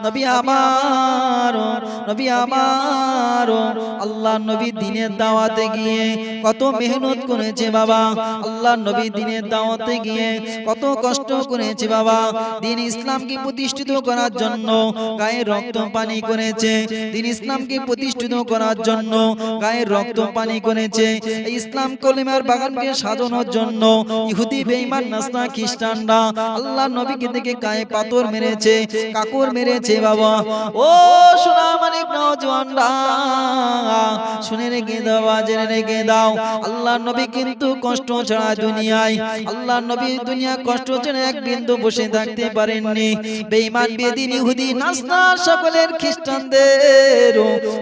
নবী আমার, নবী আমার, আল্লাহ নবী দ্বীনের দাওয়াতে গিয়ে কত মেহনত করেছে বাবা। আল্লাহ নবী দ্বীনের দাওয়াতে গিয়ে কত কষ্ট করেছে বাবা। দ্বীন ইসলামকে প্রতিষ্ঠিত করার জন্য গায়ে রক্ত পানি করেছে। দ্বীন ইসলামকে প্রতিষ্ঠিত করার জন্য গায়ে রক্ত পানি করেছে। এই ইসলাম কলিমার বাগানকে সাজানোর জন্য ইহুদি বেঈমান নাসরা খ্রিস্টানরা আল্লাহ নবীকে দেখে গায়ে পাথর মেরেছে, কাকর মেরেছে বাবা। ও সোনা মানিক নওজওয়ানরা, শুনে রেখে দাও, জেনে রেখে দাও, আল্লাহ নবী কিন্তু কষ্ট ছাড়া দুনিয়ায়, আল্লাহ নবী দুনিয়া কষ্ট ছাড়া এক বিন্দু বসে থাকতে পারেননি। বেঈমান বেদিন ইহুদি নাসরা সকলের খ্রিস্টানদের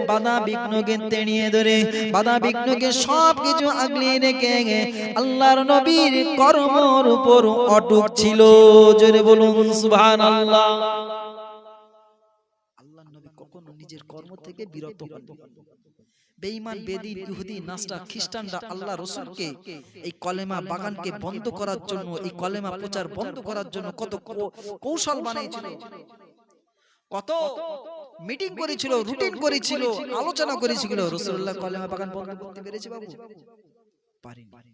বাধা বিঘ্নকে তেড়িয়ে ধরে, বাধা বিঘ্নকে সবকিছু আগলিয়ে রেখে আল্লাহর নবীর কর্মের উপর অটুট ছিল। জোরে বলুন সুবহানাল্লাহ। আল্লাহর নবী কখনো নিজের কর্ম থেকে বিরত হননি। বেঈমান বেদিন ইহুদি নাসরা খ্রিস্টানরা আল্লাহ রাসূলকে এই কলেমা বাগানকে বন্ধ করার জন্য, এই কলেমা প্রচার বন্ধ করার জন্য কত কৌশল বানিয়েছিল, কত মিটিং করেছিল, রুটিন করেছিল, আলোচনা করেছিল। রাসূলুল্লাহ কলেমা বাগান বন্ধ করতে পেরেছে বাবু? পারেনি।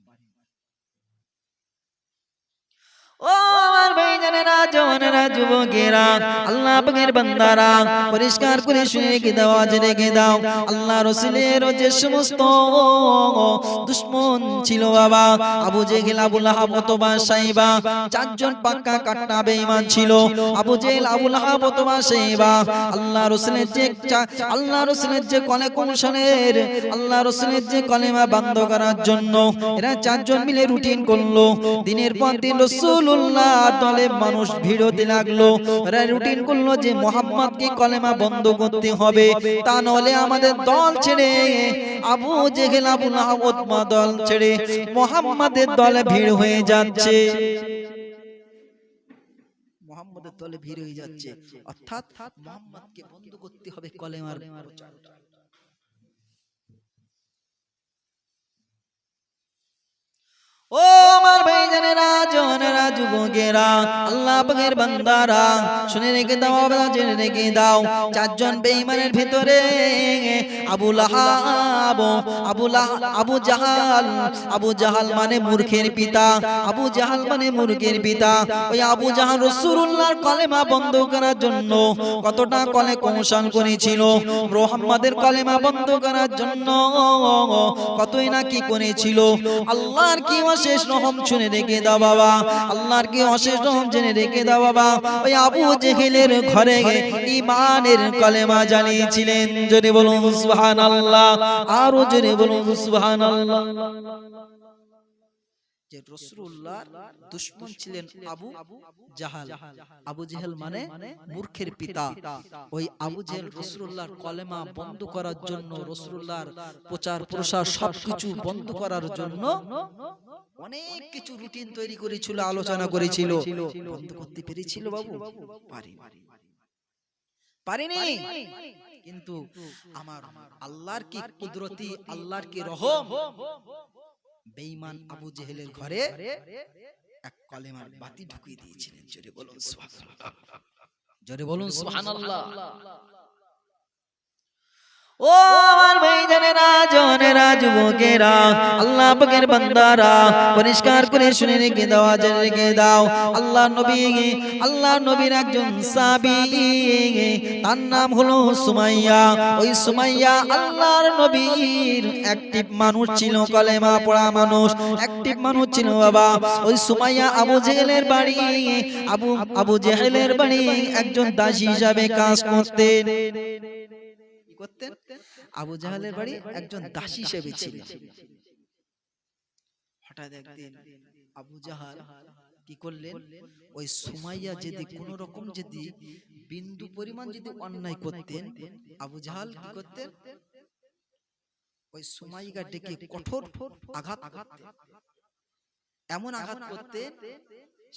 ও আমার ভাইজানেরা, জওয়ানেরা, যুবকেরা, আল্লাহ পাকের বান্দারা, পরিষ্কার করে শুনে রেখে দাও, জেনে রেখে দাও, আল্লাহ রাসূলের যে সমস্ত দুশমন ছিল বাবা, আবু জেহেল, আবু লাহাব, উতবা, শাইবা, চারজন পাক্কা কাট্টা বেঈমান ছিল। আবু জেহেল, আবু লাহাব, উতবা, শাইবা আল্লাহ রাসূলের যে কলে কৌশলের, আল্লাহ রাসূলের যে কলেমা বন্ধ করার জন্য এরা চারজন মিলে রুটিন করলো। দিনের পর দিন রাসূলুল্লাহ দলে মানুষ ভিড় হতে লাগলো। এরা রুটিন করলো যে মুহাম্মদকে কলেমা বন্ধ করতে হবে, তা নলে আমাদের দল ছেড়ে আবু জেহেল, আবু লাহাব, উতবা দল ছেড়ে মুহাম্মাদের দলে ভিড় হয়ে যাচ্ছে। মুহাম্মাদের দলে ভিড় হয়ে যাচ্ছে, অর্থাৎ মুহাম্মদকে বন্ধ করতে হবে কলেমার প্রচার। ও আমার ভাইজানেরা, জওয়ানেরা, যুবকেরা, আল্লাহ পাকের বান্দারা, শুনে রেখে দাও, জেনে রেখে দাও, চারজন বেঈমানের ভিতরে আবু লাহাব, আবু জাহাল, আবু জাহাল মানে মূর্খের পিতা, আবু জাহাল মানে মূর্খের পিতা। ওই আবু জাহাল রাসূলুল্লাহর কলেমা বন্ধ করার জন্য কতটা কলে কৌশল করেছিল, মুহাম্মাদের কলেমা বন্ধ করার জন্য কতই না কি করেছিল। আল্লাহর কি অশেষ রহম শুনে রেখে দাও বাবা, আল্লাহর কি অশেষ রহম জেনে রেখে দাও বাবা। ওই আবু জেহেলের ঘরে ঈমানের কলেমা জানিয়েছিলেন। জোরে বলুন সুবহানাল্লাহ, আরো জোরে বলুন সুবহানাল্লাহ। যে রাসূলুল্লাহর দুশমন ছিলেন আবু জাহাল, আবু জেহেল মানে মূর্খের পিতা। ওই আবু জেহেল রাসূলুল্লাহর কলেমা বন্ধ করার জন্য, রাসূলুল্লাহর প্রচার প্রসার সবকিছু বন্ধ করার জন্য অনেক কিছু রুটিন তৈরি করেছিল, আলোচনা করেছিল। বন্ধ করতে পেরেছিল বাবু? পারেনি। কিন্তু আমার আল্লাহর কি কুদরতি, আল্লাহর কি রহম, বেঈমান আবু জেহেলের ঘরে এক কলেমার বাতি ঢুকিয়ে দিয়েছিলেন। জোরে বলুন সুবহানাল্লাহ, জোরে বলুন সুবহানাল্লাহ। ও আমার ভাইজানেরা, জওয়ানেরা, যুবকেরা, আল্লাহ পাকের বান্দারা, পরিষ্কার করে শুনে রেখে দাও, জেনে রেখে দাও, আল্লাহ নবীর একজন সাহাবী, তার নাম হলো সুমাইয়া। ওই সুমাইয়া আল্লাহর নবীর অ্যাক্টিভ মানুষ ছিল, কলেমা পড়া মানুষ, অ্যাক্টিভ মানুষ ছিল বাবা। ওই সুমাইয়া আবু জেহেলের বাড়ি একজন দাসী হিসাবে কাজ করতেন। আবু জাহালের বাড়ি একজন দাসী হিসেবে ছিল। হঠাৎ একদিন আবু জাহাল কি করলেন, ওই সুমাইয়া যদি কোন রকম যদি বিন্দু পরিমাণ যদি অন্যায় করতেন, আবু জাহাল কি করতেন, ওই সুমাইয়া ডেকে কঠোর আঘাত, এমন আঘাত করতেন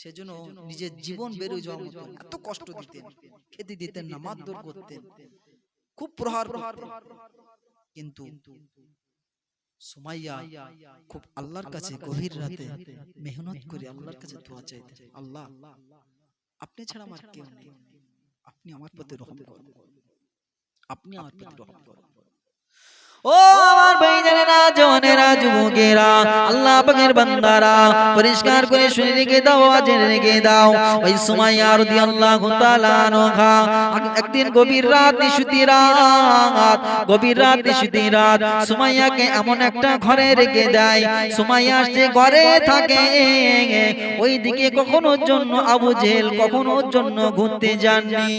সেজন্য নিজের জীবন বেরোয় যাওয়ার মতো এত কষ্ট দিতেন, খেতে দিতেন না, মারধর করতেন, খুব প্রহার করতেন। কিন্তু সুমাইয়া খুব আল্লাহর কাছে গভীর রাতে মেহনত করে আল্লাহর কাছে দোয়া চাইতেন, আল্লাহ আপনি ছাড়া আমার কেউ নেই, আপনি আমার প্রতি রহম করুন, আপনি আমার প্রতি রহম করুন। ও আমার ভাইজানেরা, জওয়ানেরা, যুবকেরা, আল্লাহ পাকের বান্দারা, পরিষ্কার করে শুনে রেখে দাও, জেনে রেখে দাও। ওই সুমাইয়া রাদিয়াল্লাহু তাআলা আনহা একদিন গভীর রাত, নিশুতি রাত, গভীর রাত, নিশুতি রাত, সুমাইয়াকে এমন একটা ঘরে রেখে দেয়। সুমাইয়া সে ঘরে থাকে, ওই দিকে কখনোর জন্য আবু জেহেল কখনোর জন্য ঘুরতে যাননি।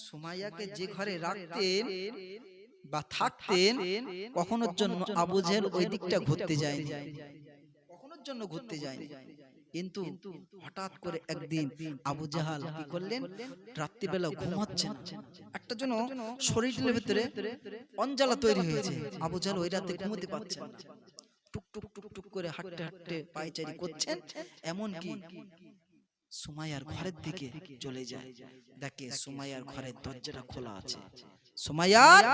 সুমাইয়াকে যে ঘরে রাখতেন বা থাকতেন, কখনোর জন্য আবু জেহেল ওই দিকটা ঘুরতে যায়নি, কখনোর জন্য ঘুরতে যায়নি। কিন্তু হঠাৎ করে একদিন আবু জাহাল কি করলেন, রাত্রিবেলা ঘুমাচ্ছেন, একটা যেন শরীরের ভিতরে অঞ্জালা তৈরি হয়েছে। আবু জাহাল ওই রাতে ঘুমোতে পারছেন না, টুক টুক টুক টুক করে হাঁটতে হাঁটতে পায়চারি করছেন। এমন কি সুমাইয়ার ঘরের দিকে চলে যায়, দেখে সুমাইয়ার ঘরের দরজাটা খোলা আছে। সুমাইয়ার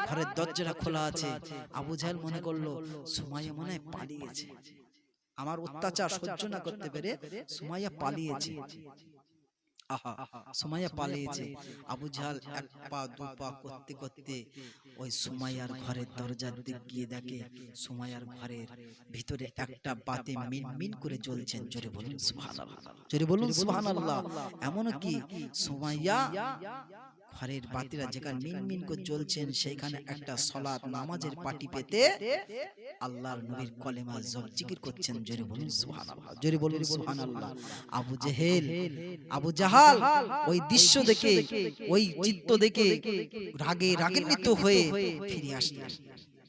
ঘরের দরজাটা খোলা আছে। আবু জাহেল মনে করলো সুমাইয়া মনে হয় পালিয়েছে, আমার অত্যাচার সহ্য না করতে পেরে সুমাইয়া পালিয়েছে। আহা, সুমাইয়া পালিয়েছে। আবু জাহেল এক পা দু পা করতে করতে ওই সুমাইয়ার ঘরের দরজার দিকে গিয়ে দেখে সুমাইয়ার ঘরের ভিতরে একটা বাতি মিনমিন করে জ্বলছেন। জোরে বলুন সুবহানাল্লাহ, জোরে বলুন সুবহানাল্লাহ। এমন কি সুমাইয়া ঘরের বাতিরা যেখানে মিনমিন করে জ্বলছেন, সেখানে একটা সালাত নামাজের পাটি পেতে আল্লাহর নবীর কলেমা জিকির করছেন। জোরে বলুন সুবহানাল্লাহ, জোরে বলুন সুবহানাল্লাহ। আবু জেহেল, আবু জাহাল ওই দৃশ্য দেখে, ওই চিত্র দেখে রাগে রাগান্বিত হয়ে ফিরে আসলেন,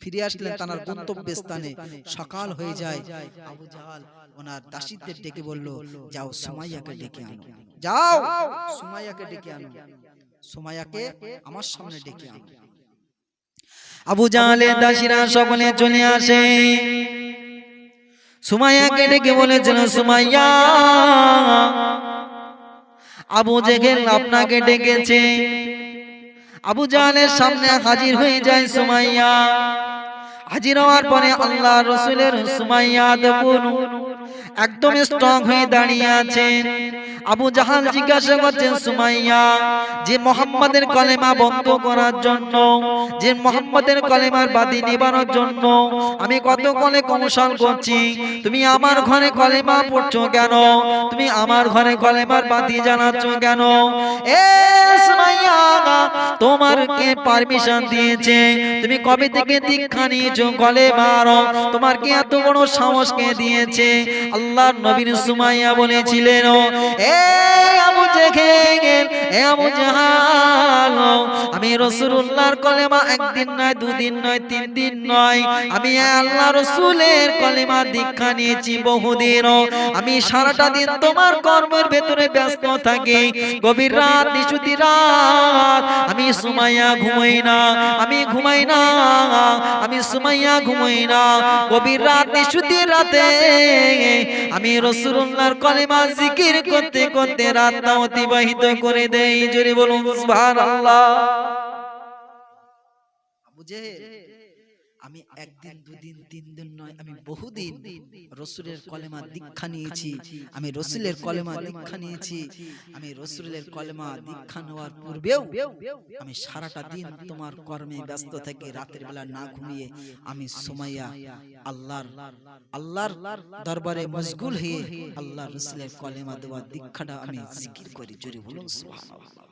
ফিরে আসলেন তার গন্তব্য স্থানে। সকাল হয়ে যায়। আবু জাহাল ওনার দাসীদের ডেকে বলল, যাও সুমাইয়াকে ডেকে আনো, যাও সুমাইয়াকে ডেকে আনো, সুমাইয়াকে আমার সামনে ডেকে আনো। আবু জাহেলের দাসীরা সকলে চলে আসে, সুমাইয়াকে ডেকে বলেছিল, সুমাইয়া, আবু জেহেল আপনাকে ডেকেছে। আবু জাহেলের সামনে হাজির হয়ে যায় সুমাইয়া। হাজির হওয়ার পরে আল্লাহ রাসূলের সুমাইয়া দেখুন একদম স্ট্রং হয়ে দাঁড়িয়ে আছেন। আবু জাহাল জিজ্ঞাসা করছেন, সুমাইয়া, যে মুহাম্মাদের কলেমা বন্ধ করার জন্য, যে মুহাম্মাদের কলেমার বাতি নিবানোর জন্য আমি কত কৌশল করছি, তুমি আমার ঘরে কলেমা পড়ছো কেন? তুমি আমার ঘরে কলেমার বাতি জ্বালাচ্ছ কেন? এ সুমাইয়া, তোমার কে পারমিশন দিয়েছে? তুমি কবে থেকে দীক্ষা নিয়েছো কলেমার? তোমার কি এত বড় সাহস কে দিয়েছে? আল্লাহর নবীর সুমাইয়া বলেছিলেন, এ আবু জেহেল, এ আবু জাহাল, আমি রাসূলুল্লাহর কলেমা একদিন নয়, দুদিন নয়, তিন দিন নয়, আমি আল্লাহ রাসূলের কলেমা দীক্ষা নিয়েছি বহুদিন। আমি সারাটা দিন তোমার কর্মের ভেতরে ব্যস্ত থাকি, গভীর রাত, নিশুতি রাত, আমি সুমাইয়া ঘুমাই না, আমি ঘুমাই না, আমি সুমাইয়া ঘুমাই না। গভীর রাত, নিশুতি রাতে আমি রাসূলুল্লাহর কলেমা জিকির করতে করতে রাতটা অতিবাহিত করে দেই। জোরে বলুন সুবহানাল্লাহ। আবু জেহেল, আমি একদিন, দুদিন, তিন দিন নয়, আমি বহুদিন রাসূলের কলেমা দীক্ষা নিয়েছি, আমি রাসূলের কলেমা দীক্ষা নিয়েছি। আমি রাসূলের কলেমা দীক্ষা নেওয়ার পূর্বেও আমি সারাটা দিন তোমার কর্মে ব্যস্ত থাকি, রাতের বেলা না ঘুমিয়ে আমি সুমাইয়া আল্লাহর দরবারে মশগুল হয়ে আল্লাহ রাসূলের কলেমা দেওয়া দীক্ষাটা আমি জিকির করি। জোরে বলুন সুবহানাল্লাহ।